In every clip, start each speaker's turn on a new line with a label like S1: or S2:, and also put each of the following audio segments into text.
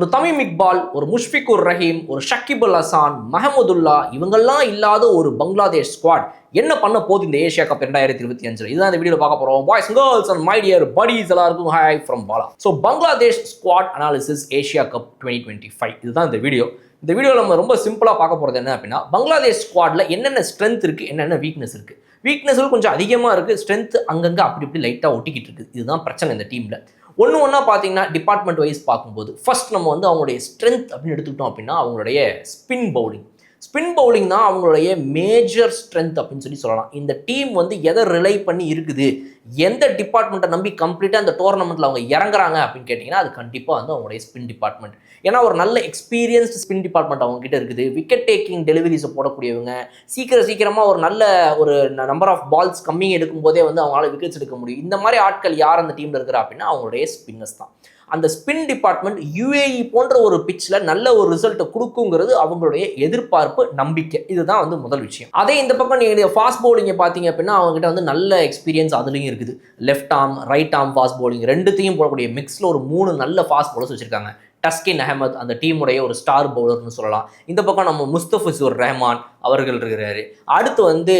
S1: ஒரு தமீம் இக்பால், ஒரு முஷ்ஃபிகுர் ரஹீம், ஒரு ஷக்கிப் அல் ஹசான், மஹமுதுல்லா இவங்கெல்லாம் இல்லாத ஒரு பங்களாதேஷ் ஸ்குவாட் என்ன பண்ண போகுது இந்த ஏஷியா கப் 2025? இதுதான் இந்த வீடியோவில் பார்க்க போறோம். Boys and girls and my dear buddies எல்லாருக்கும் hi from Bala. So Bangladesh squad analysis Asia cup 2025 இதுதான் இந்த வீடியோ. இந்த வீடியோவில் நம்ம ரொம்ப சிம்பிளாக பார்க்க போகிறது என்ன அப்படின்னா, பங்களாதேஷ் ஸ்குவாட்ல என்னென்ன ஸ்ட்ரென்த் இருக்குது, என்னென்ன வீக்னஸ் இருக்குது. வீக்னஸ்கள் கொஞ்சம் அதிகமாக இருக்குது, ஸ்ட்ரென்த் அங்கங்கே அப்படி இப்படி லைட்டாக ஒட்டிக்கிட்டு இருக்குது. இதுதான் பிரச்சனை இந்த டீமில். ஒன்றா பார்த்தீங்கன்னா டிபார்ட்மெண்ட் வைஸ் பார்க்கும்போது ஃபர்ஸ்ட் நம்ம வந்து அவங்களுடைய ஸ்ட்ரென்த் அப்படின்னு எடுத்துக்கிட்டோம் அப்படின்னா அவங்களுடைய ஸ்பின் பவுலிங் தான் அவங்களுடைய மேஜர் ஸ்ட்ரென்த் அப்படின்னு சொல்லலாம். இந்த டீம் வந்து எதை ரிலை பண்ணி இருக்குது, எந்த டிபார்ட்மெண்ட்டை நம்பி கம்ப்ளீட்டாக அந்த டோர்னமெண்ட்டில் அவங்க இறங்குறாங்க அப்படின்னு கேட்டிங்கன்னா அது கண்டிப்பாக வந்து அவங்களுடைய ஸ்பின் டிபார்ட்மெண்ட். ஏன்னா ஒரு நல்ல எக்ஸ்பீரியன்ஸ்டு ஸ்பின் டிபார்ட்மெண்ட் அவங்க கிட்ட இருக்குது. விக்கெட் டேக்கிங் டெலிவரிஸை போடக்கூடியவங்க, சீக்கிரமாக ஒரு நம்பர் ஆஃப் பால்ஸ் கம்மிங் எடுக்கும் போதே வந்து அவங்களால விக்கெட்ஸ் எடுக்க முடியும். இந்த மாதிரி ஆட்கள் யார் அந்த டீமில் இருக்கிறா அப்படின்னா அவங்களுடைய ஸ்பின்னர்ஸ் தான். அந்த ஸ்பின் டிபார்ட்மெண்ட் யுஏஇ போன்ற ஒரு பிச்சில் நல்ல ஒரு ரிசல்ட்டை கொடுக்குங்கிறது அவங்களுடைய எதிர்பார்ப்பு, நம்பிக்கை. இதுதான் வந்து முதல் விஷயம். அதே இந்த பக்கம் நீங்கள் ஃபாஸ்ட் பவுலிங்கை பார்த்தீங்க அப்படின்னா அவங்ககிட்ட வந்து நல்ல எக்ஸ்பீரியன்ஸ் அதுலேயும் இருக்குது. Left arm, right arm fast bowling ரெண்டுத்தையும் போடக்கூடிய மிக்ஸில் ஒரு 3 நல்ல ஃபாஸ்ட் பவுலர்ஸ் வச்சிருக்காங்க. டஸ்கின் அஹமத் அந்த டீமுடைய ஒரு ஸ்டார் பவுலர்னு சொல்லலாம். இந்த பக்கம் நம்ம முஸ்தபிசுர் ரஹ்மான் அவர்கள் இருக்கிறாரு. அடுத்து வந்து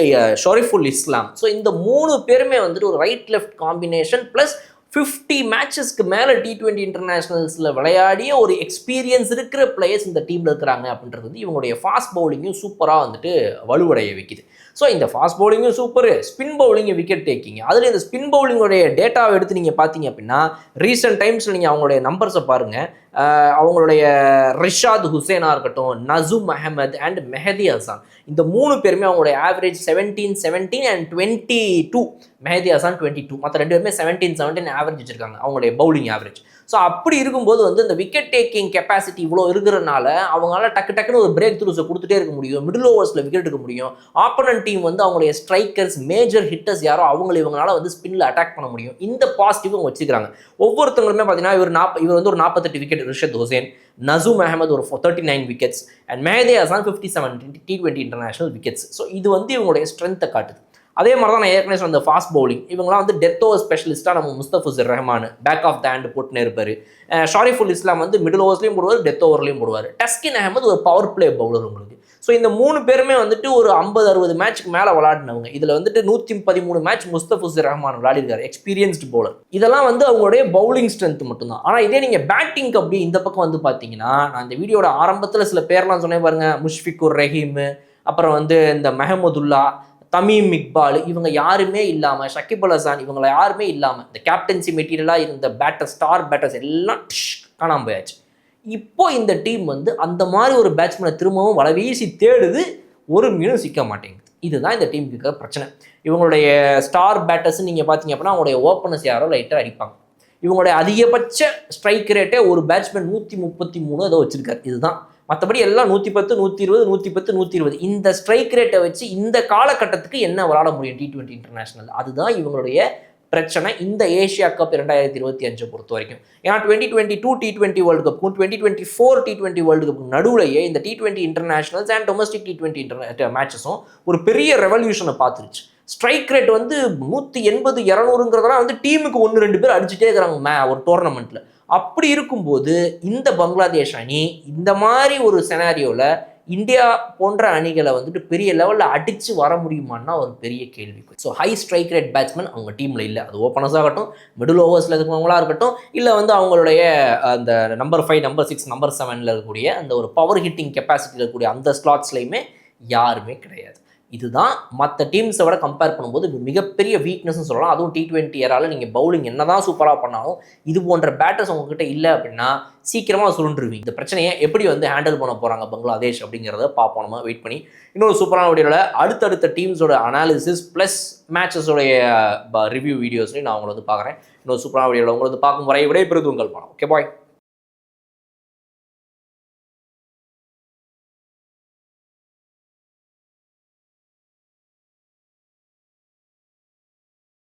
S1: ஷரீஃபுல் இஸ்லாம். ஸோ இந்த 3 பேருமே வந்துட்டு ஒரு ரைட் லெஃப்ட் காம்பினேஷன் ப்ளஸ் 50 மேட்சஸ்க்கு மேலே T20 இன்டர்நேஷனல்ஸில் விளையாடிய ஒரு எக்ஸ்பீரியன்ஸ் இருக்கிற பிளேயர்ஸ் இந்த டீமில் இருக்கிறாங்க அப்படின்றது வந்து இவங்களுடைய ஃபாஸ்ட் பவுலிங்கும் சூப்பராக வந்துட்டு வலுவடைய வைக்குது. ஸோ இந்த ஃபாஸ்ட் பவுலிங்கும் super, spin bowling, wicket taking. அதில் இந்த ஸ்பின் பவுலிங்குடைய டேட்டாவை எடுத்து நீங்கள் பார்த்தீங்க அப்படின்னா ரீசெண்ட் டைம்ஸில் நீங்கள் அவங்களுடைய நம்பர்ஸை பாருங்கள். அவங்களுடைய ரிஷாத் ஹுசேனாக இருக்கட்டும், நசூம் அஹமத் அண்ட் மெஹதி ஹசான், இந்த 3 பேருமே அவங்களுடைய ஆவரேஜ் 17 அண்ட் 22. மெஹதி ஹசான் 22, மற்ற 2 பேருமே 17 ஆவரேஜ் வச்சிருக்காங்க அவங்களுடைய பவுலிங் ஆவரேஜ். ஸோ அப்படி இருக்கும்போது வந்து இந்த விக்கெட் டேக்கிங் கெப்பாசிட்டி இவ்வளோ இருக்கிறனால அவங்களால டக்குன்னு ஒரு பிரேக் த்ரூஸை கொடுத்துட்டே இருக்க முடியும். மிடில் ஓவர்ஸில் விக்கெட் எடுக்க முடியும். ஆப்போனன்ட் டீம் வந்து அவங்களுடைய ஸ்ட்ரைக்கர்ஸ், மேஜர் ஹிட்டர்ஸ் யாரோ இவங்களால வந்து ஸ்பின்ல அட்டாக் பண்ண முடியும். இந்த பாசிட்டிவ் அவங்க வச்சுக்கிறாங்க. ஒவ்வொருத்தவங்களுமே பார்த்தீங்கன்னா இவர் வந்து ஒரு 48 விக்கெட் ரிஷத் ஹுசேன், நசூம் அஹமத் ஒரு 39 wickets and Mehidy Hasan 57 T20 international wickets. So இது வந்து இவங்களுடைய ஸ்ட்ரென்த்தை காட்டுது. அதே மாதிரி தான் நான் ஏற்கனவே சொன்ன ஃபா பவுலிங், இவங்களாம் வந்து டெத் ஓவர் ஸ்பெஷலிஸ்ட்டாக நம்ம Mustafizur Rahman back of the hand போட்டுன்னு இருப்பார். ஷரீஃபுல் இஸ்லாம் வந்து மிடில் ஓவர்ஸ்லையும் போடுவார், டெத் ஓவர்லையும் போடுவார். டஸ்கின் அஹமத் ஒரு பவர் பிளே பவுலர் உங்களுக்கு. ஸோ இந்த 3 பேருமே வந்துட்டு ஒரு 50-60 மேட்ச்க்கு மேலே விளையாடினவங்க. இதில் வந்துட்டு 113 மேட்ச் முஸ்தபிசுர் ரஹ்மான் விளையாடிருக்காரு, எக்ஸ்பீரியன்ஸ்டு பவுலர். இதெல்லாம் வந்து அவங்களுடைய பவுலிங் ஸ்ட்ரென்த் மட்டும்தான். ஆனால் இதே நீங்கள் பேட்டிங் அப்படி இந்த பக்கம் வந்து பார்த்தீங்கன்னா, நான் இந்த வீடியோட ஆரம்பத்தில் சில பேர்லாம் சொன்னேன் பாருங்க, முஷ்ஃபிகுர் ரஹீம், அப்புறம் வந்து இந்த மஹமுதுல்லா, தமீம் இக்பால், இவங்க யாருமே இல்லாமல், ஷக்கிப் அல் ஹசான் இவங்களை யாருமே இல்லாமல் இந்த கேப்டன்சி மெட்டீரியலாக இருந்த பேட்டர், ஸ்டார் பேட்டர்ஸ் எல்லாம் காணாமல் போயாச்சு. இப்போ இந்த டீம் வந்து அந்த மாதிரி ஒரு பேட்ஸ்மேனை திரும்பவும் வலை வீசி தேடுது, ஒரு மீனும் சிக்க மாட்டேங்குது. இதுதான் இந்த டீமுக்கு இருக்கிற பிரச்சனை. இவங்களுடைய ஸ்டார் பேட்டர்ஸ் நீங்கள் பார்த்தீங்க அப்படின்னா அவங்களுடைய ஓப்பனர்ஸ் யாரோ லைட்டாக அடிப்பாங்க. இவங்களுடைய அதிகபட்ச ஸ்ட்ரைக் ரேட்டே ஒரு பேட்ஸ்மேன் 133 ஏதோ வச்சிருக்காரு. இதுதான். மற்றபடி எல்லாம் 110, 120, 110, 120. இந்த ஸ்ட்ரைக் ரேட்டை வச்சு இந்த காலகட்டத்துக்கு என்ன விளையாட முடியும் T20 இன்டர்நேஷனல்? அதுதான் இவங்களுடைய பிரச்சனை இந்த ஏஷியா கப் 2025 பொறுத்த வரைக்கும். ஏன்னா 2022 T20 வேர்ல்டு கப்புக்கும் 2024 T20 வேர்ல்டு கப்புக்கும் நடுவுலையே இந்த T20 internationals and domestic T20 மேட்சஸும் ஒரு பெரிய ரெவல்யூஷனை பார்த்துருச்சு. ஸ்ட்ரைக் ரேட் வந்து 180, 200ங்கிறதெல்லாம் வந்து டீமுக்கு 1-2 பேர் அடிச்சுட்டே இருக்கிறாங்க ஒரு டோர்னமெண்ட்டில். அப்படி இருக்கும்போது இந்த பங்களாதேஷ் அணி இந்த மாதிரி ஒரு செனாரியோவில் இந்தியா போன்ற அணிகளை வந்துட்டு பெரிய லெவலில் அடித்து வர முடியுமான்னா ஒரு பெரிய கேள்வி. So high strike rate batsman அவங்க டீமில் இல்லை. அது ஓப்பனர்ஸாக இருக்கட்டும், மிடில் ஓவர்ஸில் இருக்கிறவங்களா இருக்கட்டும், இல்லை வந்து அவங்களுடைய அந்த நம்பர் 5, நம்பர் 6, நம்பர் 7ல் இருக்கக்கூடிய அந்த ஒரு பவர் ஹிட்டிங் கெப்பாசிட்டியில் இருக்கக்கூடிய அந்த ஸ்லாட்ஸ்லையுமே யாருமே கிடையாது. இதுதான் மற்ற டீம்ஸை விட கம்பேர் பண்ணும்போது மிகப்பெரிய வீக்னஸ்ன்னு சொல்லலாம். அதுவும் T20 ஏரால நீங்கள் பவுலிங் என்ன தான் சூப்பராக பண்ணாலும் இது போன்ற பேட்டர்ஸ் உங்ககிட்ட இல்லை அப்படின்னா சீக்கிரமாக சுருண்டுருவீங்க. இந்த பிரச்சனையை எப்படி வந்து ஹேண்டில் பண்ண போகிறாங்க பங்களாதேஷ் அப்படிங்கிறத பார்ப்போம். நம்ம வெயிட் பண்ணி இன்னொரு சூப்பரான வீடியோவில் அடுத்தடுத்த டீம்ஸோட அனாலிசிஸ் ப்ளஸ் மேட்சஸோடைய ரிவ்யூ வீடியோஸ்லையும் நான் உங்களை வந்து பார்க்குறேன். இன்னொரு சூப்பரான வீடியோவில் உங்களை வந்து பார்க்கும் வரை விடைபெறுவது உங்கள் படம். Okay bye.